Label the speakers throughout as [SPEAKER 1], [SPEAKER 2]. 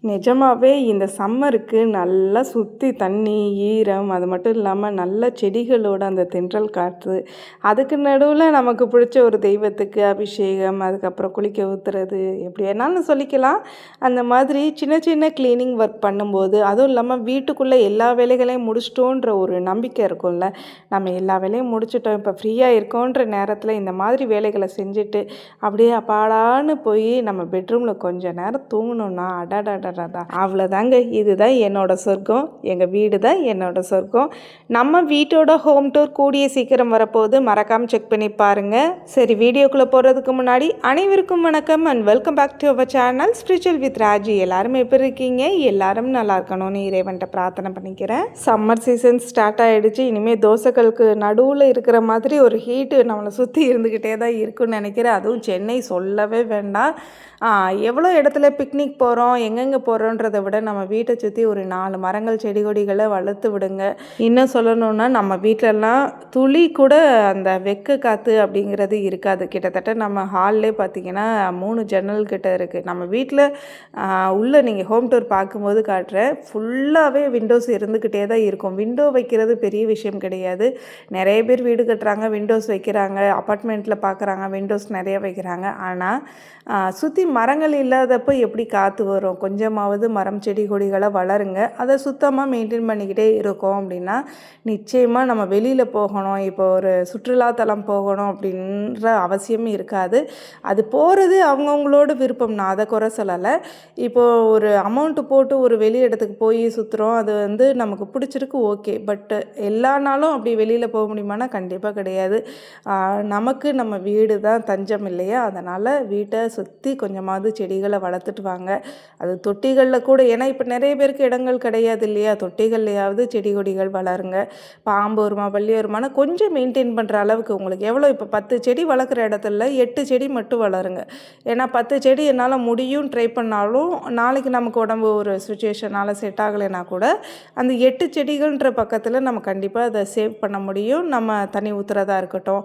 [SPEAKER 1] நிஜமாவே இந்த சம்மருக்கு நல்லா சுற்றி தண்ணி, ஈரம் அது மட்டும் இல்லாமல் நல்ல செடிகளோட அந்த தென்றல் காற்று, அதுக்கு நடுவில் நமக்கு பிடிச்ச ஒரு தெய்வத்துக்கு அபிஷேகம், அதுக்கப்புறம் குளிக்க ஊற்றுறது, எப்படி வேணாலும் சொல்லிக்கலாம். அந்த மாதிரி சின்ன சின்ன க்ளீனிங் ஒர்க் பண்ணும்போது, அதுவும் இல்லாமல் வீட்டுக்குள்ளே எல்லா வேலைகளையும் முடிச்சிட்டோன்ற ஒரு நம்பிக்கை இருக்கும்ல. நம்ம எல்லா வேலையும் முடிச்சிட்டோம், இப்போ ஃப்ரீயாக இருக்கோன்ற நேரத்தில் இந்த மாதிரி வேலைகளை செஞ்சுட்டு அப்படியே அப்பாடான்னு போய் நம்ம பெட்ரூமில் கொஞ்ச நேரம் தூங்கணுன்னா அடடடடா அவ்வளோதாங்க. இதுதான் என்னோட சொர்க்கம், எங்கள் வீடு தான் என்னோட சொர்க்கம். நம்ம வீட்டோட ஹோம் டூர் கூடிய சீக்கிரம் வரப்போகுது, மறக்காமல் செக் பண்ணி பாருங்கள். சரி, வீடியோக்குள்ளே போகிறதுக்கு முன்னாடி அனைவருக்கும் வணக்கம் and welcome back to our channel spiritual with Raji. எல்லாரும் எப்படி இருக்கீங்க? எல்லாரும் நல்லா இருக்கணும்னு இறைவன்ட்ட பிரார்த்தனை பண்ணிக்கிறேன். சம்மர் சீசன் ஸ்டார்ட் ஆகிடுச்சு. இனிமேல் தோசைகளுக்கு நடுவில் இருக்கிற மாதிரி ஒரு ஹீட்டு நம்மளை சுற்றி இருந்துக்கிட்டே தான் இருக்குன்னு நினைக்கிறேன். அதுவும் சென்னை சொல்லவே வேண்டாம். எவ்வளோ இடத்துல பிக்னிக் போகிறோம், எங்கெங்கே போகிறோன்றதை விட நம்ம வீட்டை சுற்றி ஒரு 4 மரங்கள் செடி கொடிகளை வளர்த்து விடுங்க. இன்னும் சொல்லணுன்னா நம்ம வீட்டிலலாம் துளி கூட அந்த வெக்க காற்று அப்படிங்கிறது இருக்காது. கிட்டத்தட்ட நம்ம ஹால்லே பார்த்திங்கன்னா 3 ஜன்னல் கிட்ட இருக்குது. நம்ம வீட்டில் உள்ளே நீங்கள் ஹோம் டூர் பார்க்கும்போது காட்டுறேன், ஃபுல்லாகவே விண்டோஸ் இருந்துக்கிட்டே தான் இருக்கும். விண்டோ வைக்கிறது பெரிய விஷயம் கிடையாது. நிறைய பேர் வீடு கட்டுறாங்க, விண்டோஸ் வைக்கிறாங்க, அப்பார்ட்மெண்ட்டில் பார்க்குறாங்க, விண்டோஸ் நிறைய வைக்கிறாங்க. ஆனால் சுற்றி மரங்கள் இல்லாதப்போ எப்படி காற்று வரும்? கொஞ்சமாவது மரம் செடி கொடிகளை வளருங்க. அதை சுத்தமாக மெயின்டைன் பண்ணிக்கிட்டே இருக்கோம் அப்படின்னா நிச்சயமாக நம்ம வெளியில் போகணும், இப்போ ஒரு சுற்றுலாத்தலம் போகணும் அப்படின்ற அவசியமும் இருக்காது. அது போகிறது அவங்கவுங்களோட விருப்பம், நான் அதை குறை சொல்லலை. இப்போது ஒரு அமௌண்ட்டு போட்டு ஒரு வெளி இடத்துக்கு போய் சுற்றுறோம், அது நமக்கு பிடிச்சிருக்கு, ஓகே. பட்டு எல்லா நாளும் அப்படி வெளியில் போக முடியுமானா கண்டிப்பாக கிடையாது. நமக்கு நம்ம வீடு தான் தஞ்சம் இல்லையா? அதனால் வீட்டை சுற்றி கொஞ்சமாவது செடிகளை வளர்த்துட்டு வாங்க. அது தொட்டிகளில் கூட, ஏன்னா இப்போ நிறைய பேருக்கு இடங்கள் கிடையாது இல்லையா? தொட்டிகள்லையாவது செடி கொடிகள் வளருங்க. பாம்பு வருமா பள்ளி வருமானா கொஞ்சம் மெயின்டைன் பண்ணுற அளவுக்கு உங்களுக்கு எவ்வளோ, இப்போ 10 செடி வளர்க்குற இடத்துல 8 செடி மட்டும் வளருங்க. ஏன்னா 10 செடி என்னால் முடியும் ட்ரை பண்ணாலும் நாளைக்கு நமக்கு உடம்பு ஒரு சுச்சுவேஷனால் செட் ஆகலைன்னா கூட அந்த 8 செடிகள்ன்ற பக்கத்தில் நம்ம கண்டிப்பாக அதை சேவ் பண்ண முடியும். நம்ம தண்ணி ஊற்றுறதா இருக்கட்டும்,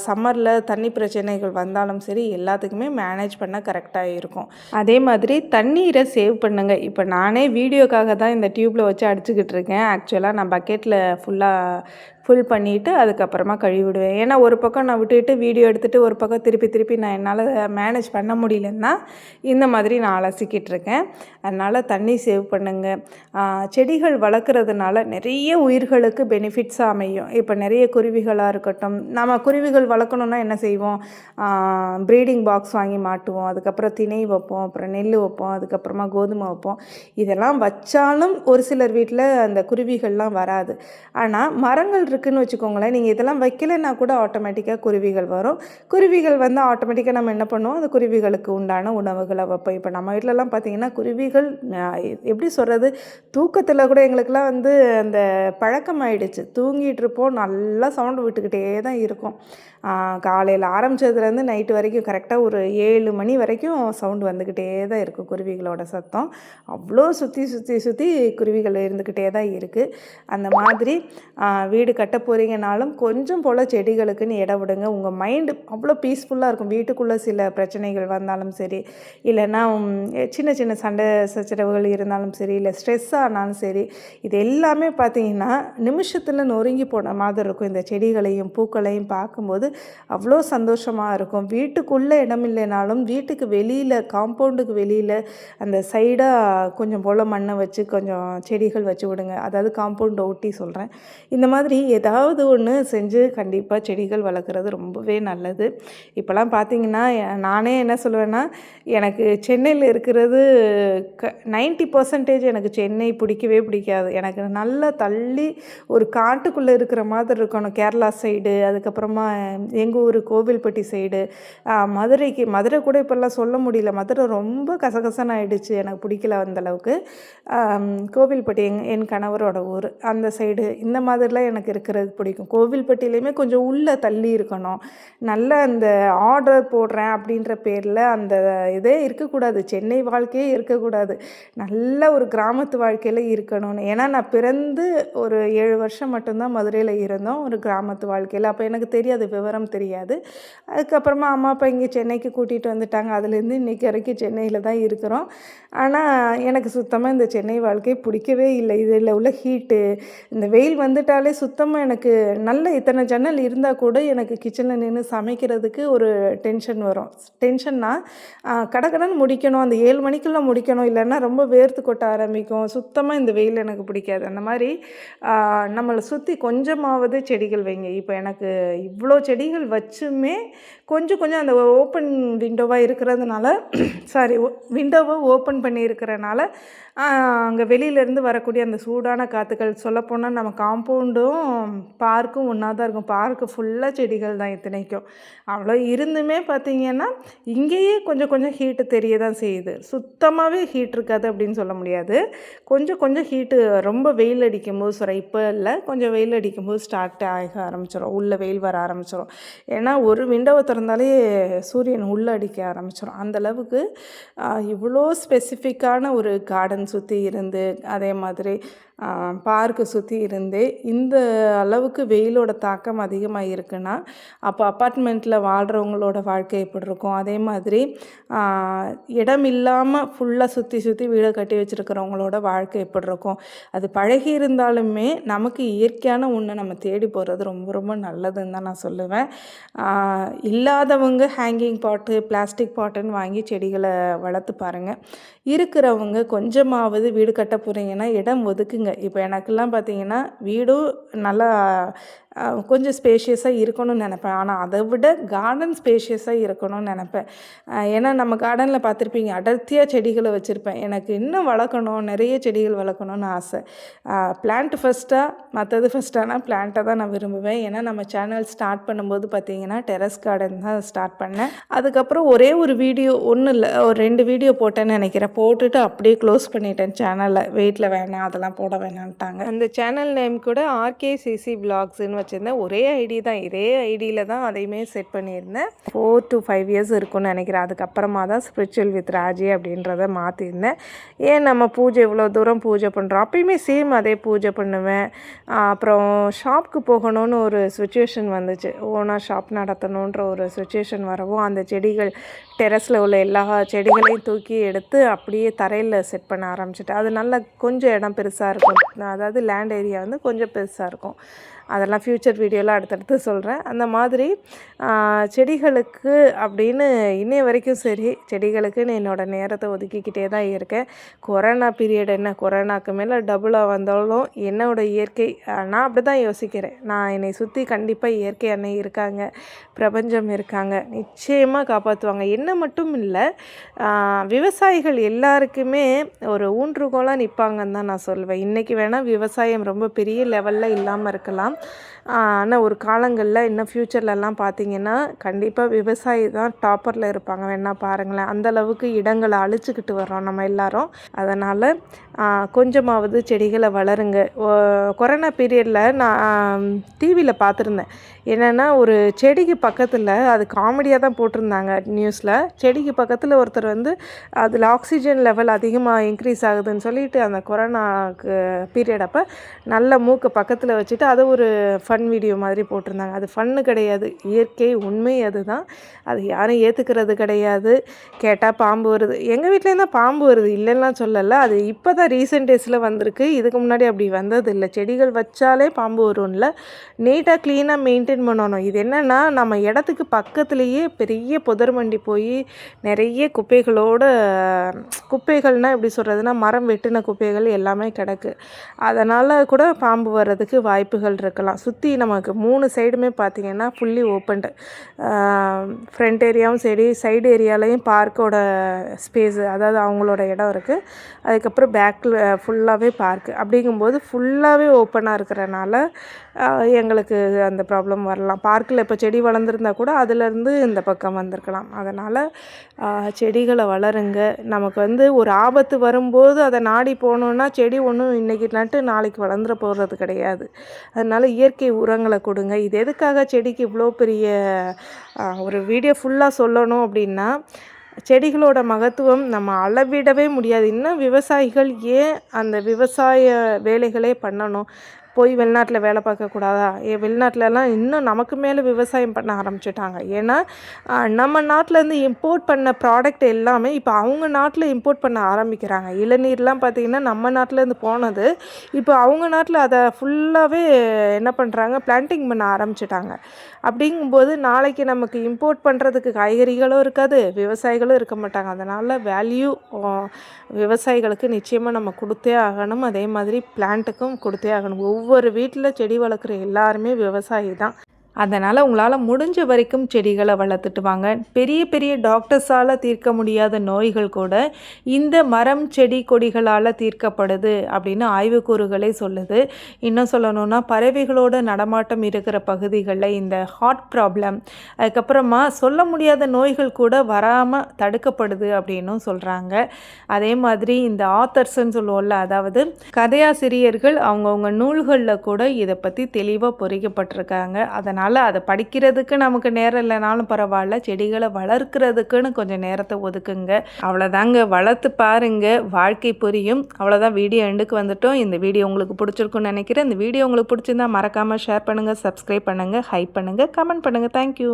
[SPEAKER 1] சம்மரில் தண்ணி பிரச்சனைகள் வந்தாலும் சரி, எல்லாத்துக்குமே மேனேஜ் பண்ண கரெக்டாக இருக்கும். அதே மாதிரி தண்ணீரை சேவ் பண்ணுங்க. இப்போ நானே வீடியோக்காக தான் இந்த டியூப்பில் வச்சு அடிச்சுக்கிட்டு இருக்கேன். ஆக்சுவலாக நான் பக்கெட்டில் ஃபுல் பண்ணிவிட்டு அதுக்கப்புறமா கழுவிடுவேன். ஏன்னா ஒரு பக்கம் நான் விட்டுட்டு வீடியோ எடுத்துகிட்டு ஒரு பக்கம் திருப்பி நான் என்னால் மேனேஜ் பண்ண முடியலன்னா இந்த மாதிரி நான் அலசிக்கிட்டு இருக்கேன். அதனால் தண்ணி சேவ் பண்ணுங்க. செடிகள் வளர்க்குறதுனால நிறைய உயிர்களுக்கு பெனிஃபிட்ஸாக அமையும். இப்போ நிறைய குருவிகளாக இருக்கட்டும், நம்ம குருவிகள் வளர்க்கணுன்னா என்ன செய்வோம்? ப்ரீடிங் பாக்ஸ் வாங்கி மாட்டுவோம், அதுக்கப்புறம் திணை வைப்போம், அப்புறம் நெல் வைப்போம், அதுக்கப்புறமா கோதுமை வைப்போம். இதெல்லாம் வச்சாலும் ஒரு சிலர் வீட்டில் அந்த குருவிகள்லாம் வராது. ஆனால் மரங்கள் இருக்குதுன்னு வச்சுக்கோங்களேன், நீங்கள் இதெல்லாம் வைக்கலைன்னா கூட ஆட்டோமேட்டிக்காக குருவிகள் வரும். குருவிகள் ஆட்டோமேட்டிக்காக நம்ம என்ன பண்ணுவோம்? அந்த குருவிகளுக்கு உண்டான உணவுகளை வைப்போம். இப்போ நம்ம வீட்டிலலாம் பார்த்திங்கன்னா குருவிகள் எப்படி சொல்கிறது, தூக்கத்தில் கூட எங்களுக்கெல்லாம் அந்த பழக்கம் ஆகிடுச்சு. தூங்கிட்டு இருப்போம், நல்லா சவுண்டு விட்டுக்கிட்டே தான் இருக்கும். காலையில் ஆரம்பித்ததுலேருந்து நைட்டு வரைக்கும் கரெக்டாக ஒரு 7 மணி வரைக்கும் சவுண்டு வந்துக்கிட்டே தான் இருக்கும் குருவிகளோட சத்தம். அவ்வளோ சுற்றி குருவிகள் இருந்துக்கிட்டே தான் இருக்குது. அந்த மாதிரி வீடு கட்ட போகிறீங்கனாலும் கொஞ்சம் போல் செடிகளுக்குன்னு இடம் விடுங்க. உங்கள் மைண்டு அவ்வளோ பீஸ்ஃபுல்லாக இருக்கும். வீட்டுக்குள்ளே சில பிரச்சனைகள் வந்தாலும் சரி, இல்லைன்னா சின்ன சண்டை சச்சரவுகள் இருந்தாலும் சரி, இல்லை ஸ்ட்ரெஸ் ஆனாலும் சரி, இது எல்லாமே பார்த்திங்கன்னா நிமிஷத்தில் நொறுங்கி போன மாதிரி இருக்கும். இந்த செடிகளையும் பூக்களையும் பார்க்கும்போது அவ்வளோ சந்தோஷமாக இருக்கும். வீட்டுக்குள்ளே இடம் இல்லைனாலும் வீட்டுக்கு வெளியில், காம்பவுண்டுக்கு வெளியில் அந்த சைடாக கொஞ்சம் போல் மண்ணை வச்சு கொஞ்சம் செடிகள் வச்சு விடுங்க. அதாவது காம்பவுண்டை ஒட்டி சொல்கிறேன். இந்த மாதிரி ஏதாவது ஒன்று செஞ்சு கண்டிப்பாக செடிகள் வளர்க்குறது ரொம்பவே நல்லது. இப்போலாம் பார்த்திங்கன்னா நானே என்ன சொல்லுவேன்னா, எனக்கு சென்னையில் இருக்கிறது 90% எனக்கு சென்னை பிடிக்கவே பிடிக்காது. எனக்கு நல்லா தள்ளி ஒரு காட்டுக்குள்ளே இருக்கிற மாதிரி இருக்கணும். கேரளா சைடு, அதுக்கப்புறமா எங்கள் ஊர் கோவில்பட்டி சைடு, மதுரை கூட இப்போல்லாம் சொல்ல முடியல. மதுரை ரொம்ப கசகசன்னு ஆகிடுச்சு, எனக்கு பிடிக்கல அந்தளவுக்கு. கோவில்பட்டி என் கணவரோட ஊர், அந்த சைடு இந்த மாதிரிலாம் எனக்கு இருக்கிறது பிடிக்கும். கோவில்பட்டியிலையுமே கொஞ்சம் உள்ளே தள்ளி இருக்கணும். நல்ல அந்த ஆர்டர் போடுறேன் அப்படின்ற பேரில் அந்த இதே இருக்கக்கூடாது. சென்னை வாழ்க்கையே இருக்கக்கூடாது. நல்ல ஒரு கிராமத்து வாழ்க்கையில் இருக்கணும்னு. ஏன்னா நான் பிறந்து ஒரு 7 வருஷம் மட்டும்தான் மதுரையில் இருந்தோம், ஒரு கிராமத்து வாழ்க்கையில். அப்போ எனக்கு தெரியாது, விவரம் விவரம் தெரியாது. அதுக்கப்புறமா அம்மா அப்பா இங்கே சென்னைக்கு கூட்டிகிட்டு வந்துட்டாங்க. அதுலேருந்து இன்றைக்கி வரைக்கும் சென்னையில் தான் இருக்கிறோம். ஆனால் எனக்கு சுத்தமாக இந்த சென்னை வாழ்க்கை பிடிக்கவே இல்லை. இதில் உள்ள ஹீட்டு, இந்த வெயில் வந்துட்டாலே சுத்தமாக எனக்கு நல்ல இத்தனை ஜன்னல் இருந்தால் கூட எனக்கு கிச்சனில் நின்று சமைக்கிறதுக்கு ஒரு டென்ஷன் வரும். டென்ஷன்னா கடகடன்னு முடிக்கணும், அந்த 7 மணிக்குள்ளே முடிக்கணும், இல்லைன்னா ரொம்ப வேர்த்து கொட்ட ஆரம்பிக்கும். சுத்தமாக இந்த வெயில் எனக்கு பிடிக்காது. அந்த மாதிரி நம்மளை சுற்றி கொஞ்சமாவது செடிகள் வைங்க. இப்போ எனக்கு இவ்வளோ செடிகள் வச்சுமே கொஞ்சம் கொஞ்சம் அந்த ஓப்பன் விண்டோவாக இருக்கிறதுனால விண்டோவை ஓப்பன் பண்ணியிருக்கிறனால அங்கே வெளியிலேருந்து வரக்கூடிய அந்த சூடான காற்றுகள், சொல்லப்போனால் நம்ம காம்பவுண்டும் பார்க்கும் ஒன்றா தான் இருக்கும். பார்க்கு ஃபுல்லாக செடிகள் தான் இத்தனைக்கும். அவ்வளோ இருந்துமே பார்த்திங்கன்னா இங்கேயே கொஞ்சம் கொஞ்சம் ஹீட்டு தெரிய தான் செய்யுது. சுத்தமாகவே ஹீட் இருக்காது அப்படின்னு சொல்ல முடியாது. கொஞ்சம் கொஞ்சம் ஹீட்டு ரொம்ப வெயில் அடிக்கும்போது இப்போ இல்லை, கொஞ்சம் வெயில் அடிக்கும்போது ஸ்டார்ட் ஆக ஆரம்பிச்சிடும், உள்ளே வெயில் வர ஆரம்பிச்சிடும். ஏன்னா ஒரு விண்டோவை திறந்தாலே சூரியன் உள்ளே அடிக்க ஆரம்பிச்சிடும். அந்தளவுக்கு இவ்வளோ ஸ்பெசிஃபிக்கான ஒரு கார்டன் சுற்றி இருந்து, அதே மாதிரி பார்க்கு சுற்றி இருந்தே இந்த அளவுக்கு வெயிலோட தாக்கம் அதிகமாக இருக்குன்னா அப்போ அப்பார்ட்மெண்ட்டில் வாழ்கிறவங்களோட வாழ்க்கை எப்படி இருக்கும்? அதே மாதிரி இடம் இல்லாமல் ஃபுல்லாக சுற்றி சுற்றி வீடை கட்டி வச்சுருக்கிறவங்களோட வாழ்க்கை எப்படி இருக்கும்? அது பழகி இருந்தாலுமே நமக்கு இயற்கையான ஒன்று நம்ம தேடி போகிறது ரொம்ப ரொம்ப நல்லதுன்னு தான் நான் சொல்லுவேன். இல்லாதவங்க ஹேங்கிங் பாட்டு, பிளாஸ்டிக் பாட்டுன்னு வாங்கி செடிகளை வளர்த்து பாருங்கள். இருக்கிறவங்க கொஞ்சமாவது வீடு கட்ட போகிறீங்கன்னா இடம் ஒதுக்குங்க. இப்போ எனக்கெல்லாம் பார்த்திங்கன்னா வீடும் நல்லா கொஞ்சம் ஸ்பேஷியஸாக இருக்கணும்னு நினப்பேன். ஆனால் அதை விட கார்டன் ஸ்பேஷியஸாக இருக்கணும்னு நினப்பேன். ஏன்னா நம்ம கார்டனில் பார்த்துருப்பீங்க, அடர்த்தியாக செடிகளை வச்சுருப்பேன். எனக்கு இன்னும் வளர்க்கணும், நிறைய செடிகள் வளர்க்கணும்னு ஆசை. பிளான்ட் ஃபஸ்ட்டாக, மற்றது ஃபஸ்ட்டானா பிளான்ட்டை தான் நான் விரும்புவேன். ஏன்னா நம்ம சேனல் ஸ்டார்ட் பண்ணும்போது பார்த்திங்கன்னா டெரஸ் கார்டன் தான் ஸ்டார்ட் பண்ணேன். அதுக்கப்புறம் ஒரே ஒரு வீடியோ, ஒன்றும் இல்லை, ஒரு 2 வீடியோ போட்டேன்னு நினைக்கிறேன். போட்டுட்டு அப்படியே க்ளோஸ் பண்ணிட்டேன் சேனலை. வெயிட்டில் வேணாம், அதெல்லாம் போட வேணான்ட்டாங்க. அந்த சேனல் நேம் கூட RKCC Vlogsன்னு வச்சுருந்தேன். ஒரே ஐடி தான், இதே ஐடியில் தான் அதையுமே செட் பண்ணியிருந்தேன். 4 to 5 இயர்ஸ் இருக்கும்னு நினைக்கிறேன். அதுக்கப்புறமா தான் ஸ்பிரிச்சுவல் வித் ராஜி அப்படின்றத மாற்றிருந்தேன். ஏன் நம்ம பூஜை இவ்வளோ தூரம் பூஜை பண்ணுறோம், அப்பயுமே சேம் அதே பூஜை பண்ணுவேன். அப்புறம் ஷாப்புக்கு போகணும்னு ஒரு சுச்சுவேஷன் வந்துச்சு. ஓனாக ஷாப் நடத்தணுன்ற ஒரு சுச்சுவேஷன் வரவும் அந்த செடிகள், டெரஸில் உள்ள எல்லா செடிகளையும் தூக்கி எடுத்து அப்படியே தரையில் செட் பண்ண ஆரம்பிச்சிட்டேன். அது நல்லா கொஞ்சம் இடம் பெருசாக இருக்கும், அதாவது லேண்ட் ஏரியா வந்து கொஞ்சம் பெருசாக இருக்கும். அதெல்லாம் ஃப்யூச்சர் வீடியோவில் அடுத்தடுத்து சொல்கிறேன். அந்த மாதிரி செடிகளுக்கு அப்படின்னு இன்னைய வரைக்கும் சரி, செடிகளுக்குன்னு என்னோடய நேரத்தை ஒதுக்கிக்கிட்டே தான் இருக்கேன். கொரோனா பீரியட் என்ன, கொரோனாக்கு மேலே டபுளாக வந்தாலும் என்னோடய இயற்கை, நான் அப்படி தான் யோசிக்கிறேன். நான் என்னை சுற்றி கண்டிப்பாக இயற்கை அன்னை இருக்காங்க, பிரபஞ்சம் இருக்காங்க, நிச்சயமாக காப்பாற்றுவாங்க. என்ன மட்டும் இல்லை, விவசாயிகள் எல்லாருக்குமே ஒரு ஊன்றுகோலாக நிற்பாங்கன்னு தான் நான் சொல்வேன். இன்றைக்கி வேணால் விவசாயம் ரொம்ப பெரிய லெவலில் இல்லாமல் இருக்கலாம். ஆனால் ஒரு காலங்களில் இன்னும் ஃப்யூச்சர்லலாம் பார்த்திங்கன்னா கண்டிப்பாக விவசாயி தான் டாப்பரில் இருப்பாங்க. வேணால் பாருங்களேன், அந்தளவுக்கு இடங்களை அழிச்சிக்கிட்டு வர்றோம் நம்ம எல்லாரும். அதனால் கொஞ்சமாவது செடிகளை வளருங்க. கொரோனா பீரியடில் நான் டிவியில் பார்த்துருந்தேன். என்னென்னா ஒரு செடிக்கு பக்கத்தில், அது காமெடியாக தான் போட்டிருந்தாங்க நியூஸில், செடிக்கு பக்கத்தில் ஒருத்தர் வந்து அதில் ஆக்சிஜன் லெவல் அதிகமாக இன்க்ரீஸ் ஆகுதுன்னு சொல்லிட்டு அந்த கொரோனாக்கு பீரியட் அப்போ நல்ல மூக்கை பக்கத்தில் வச்சுட்டு அதை ஒரு ஃபன் வீடியோ மாதிரி போட்டிருந்தாங்க. அது ஃபன்னு கிடையாது, இயற்கை உண்மை அதுதான். அது யாரும் ஏற்றுக்கிறது கிடையாது. கேட்டால் பாம்பு வருது, எங்கள் வீட்டிலேருந்து தான் பாம்பு வருது, இல்லைன்னா சொல்லலை. அது இப்போ தான் ரீசெண்ட் டேஸில் வந்திருக்கு, இதுக்கு முன்னாடி அப்படி வந்தது இல்லை. செடிகள் வச்சாலே பாம்பு வரும்ல. நீட்டாக க்ளீனாக மெயின்டைன் பண்ணணும். இது என்னென்னா, நம்ம இடத்துக்கு பக்கத்துலேயே பெரிய புதர் மண்டி போய் நிறைய குப்பைகள்னால் எப்படி சொல்கிறதுனா, மரம் வெட்டின குப்பைகள் எல்லாமே கிடக்கு. அதனால் கூட பாம்பு வர்றதுக்கு வாய்ப்புகள் இருக்கலாம். சுற்றி நமக்கு 3 சைடுமே பார்த்திங்கன்னா ஃபுல்லி ஓப்பன்டு. ஃப்ரண்ட் ஏரியாவும் சரி, சைடு ஏரியாலையும் பார்க்கோட ஸ்பேஸு, அதாவது அவங்களோட இடம் இருக்குது. அதுக்கப்புறம் பேக்கில் ஃபுல்லாகவே பார்க்கு. அப்படிங்கும்போது ஃபுல்லாகவே ஓப்பனாக இருக்கிறனால எங்களுக்கு அந்த ப்ராப்ளம் வரலாம். பார்க்கில் இப்போ செடி வளர்ந்துருந்தால் கூட அதுலேருந்து இந்த பக்கம் வந்திருக்கலாம். அதனால் செடிகளை வளருங்க. நமக்கு வந்து ஒரு ஆபத்து வரும்போது அதை நாடி போகணுன்னா செடி ஒன்றும் இன்றைக்கி நட்டு நாளைக்கு வளர்ந்துட போகிறது கிடையாது. அதனால் இயற்கை உரங்களை கொடுங்க. இது எதுக்காக செடிக்கு இவ்வளோ பெரிய ஒரு வீடியோ ஃபுல்லாக சொல்லணும் அப்படின்னா, செடிகளோட மகத்துவம் நம்ம அளவிடவே முடியாது. இன்னும் விவசாயிகள் ஏன் அந்த விவசாய வேலைகளே பண்ணணும்? போய் வெளிநாட்டில் வேலை பார்க்கக்கூடாதா? வெளிநாட்டிலலாம் இன்னும் நமக்கு மேலே விவசாயம் பண்ண ஆரம்பிச்சிட்டாங்க. ஏன்னா நம்ம நாட்டிலேருந்து இம்போர்ட் பண்ண ப்ராடக்ட் எல்லாமே இப்போ அவங்க நாட்டில் இம்போர்ட் பண்ண ஆரம்பிக்கிறாங்க. இளநீர்லாம் பார்த்திங்கன்னா நம்ம நாட்டிலேருந்து போனது இப்போ அவங்க நாட்டில் அதை ஃபுல்லாகவே என்ன பண்ணுறாங்க, பிளான்டிங் பண்ண ஆரம்பிச்சிட்டாங்க. அப்படிங்கும்போது நாளைக்கு நமக்கு இம்போர்ட் பண்ணுறதுக்கு காய்கறிகளும் இருக்காது, விவசாயிகளும் இருக்க மாட்டாங்க. அதனால் வேல்யூ விவசாயிகளுக்கு நிச்சயமாக நம்ம கொடுத்தே ஆகணும். அதே மாதிரி பிளான்ட்டுக்கும் கொடுத்தே ஆகணும். ஒவ்வொரு வீட்டில் செடி வளர்க்குற எல்லாருமே விவசாயி தான். அதனால் உங்களால் முடிஞ்ச வரைக்கும் செடிகளை வளர்த்துட்டு வாங்க. பெரிய பெரிய டாக்டர்ஸால் தீர்க்க முடியாத நோய்கள் கூட இந்த மரம் செடி கொடிகளால் தீர்க்கப்படுது அப்படின்னு ஆய்வுக்கூறுகளே சொல்லுது. இன்னும் சொல்லணும்னா பறவைகளோட நடமாட்டம் இருக்கிற பகுதிகளில் இந்த ஹார்ட் ப்ராப்ளம், அதுக்கப்புறமா சொல்ல முடியாத நோய்கள் கூட வராமல் தடுக்கப்படுது அப்படின்னும் சொல்கிறாங்க. அதே மாதிரி இந்த ஆத்தர்ஸ்ன்னு சொல்லுவோம்ல, அதாவது கதையாசிரியர்கள் அவங்கவுங்க நூல்களில் கூட இதை பற்றி தெளிவாக பொறிக்கப்பட்டிருக்காங்க. அதனால் அதை படிக்கிறதுக்கு நமக்கு நேரம் இல்லைனாலும் பரவாயில்ல, செடிகளை வளர்க்குறதுக்குன்னு கொஞ்சம் நேரத்தை ஒதுக்குங்க. அவ்வளோதாங்க, வளர்த்து பாருங்க, வாழ்க்கை புரியும். அவ்வளோதான், வீடியோ எண்டுக்கு வந்துட்டோம். இந்த வீடியோ உங்களுக்கு பிடிச்சிருக்குன்னு நினைக்கிறேன். இந்த வீடியோ உங்களுக்கு பிடிச்சிருந்தா மறக்காமல் ஷேர் பண்ணுங்கள், சப்ஸ்கிரைப் பண்ணுங்கள், ஹைப் பண்ணுங்கள், கமெண்ட் பண்ணுங்கள். தேங்க்யூ.